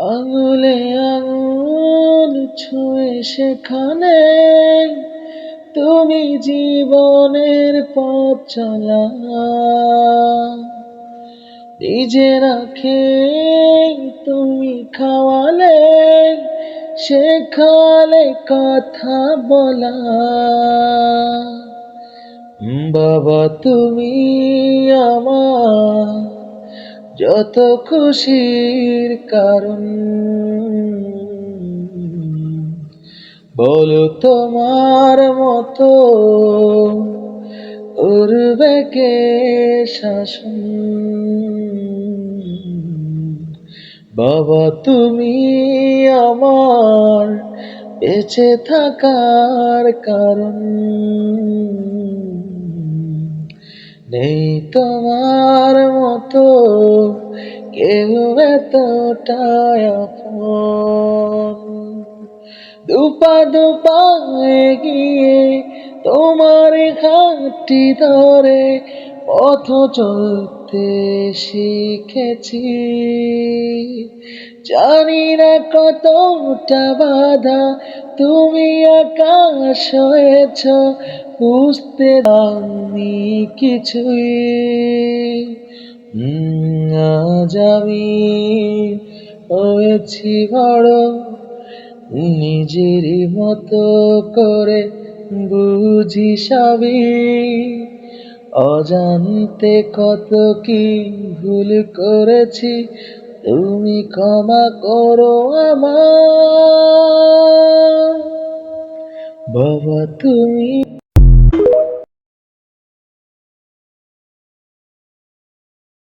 আঙুলে আঙুল ছুঁয়ে সেখানে তুমি জীবনের পথ চলা, নিজেরা খেয়ে তুমি খাওয়ালে, শেখালে কথা বলা। বাবা তুমি আমার যত খুশির কারণ, বলো তোমার মতো করবে কে শাসন। বাবা তুমি আমার বেঁচে থাকার কারণ, নেই তোমার মতো কেউ এতটাই আপন। দুপা দুপা এগিয়ে তোমার হাতটি ধরে পথ চলতে শিখেছি, জানি না কতটা বাধা তুমি আকাশ হয়েছ, বুঝতে দাওনি কিছুই। আজ আমি হয়েছি বড়, নিজেরই মতো করে বুঝি সবই, অজান্তে কত কি ভুল করেছি, তুমি ক্ষমা করো আমায়। বাবা তুমি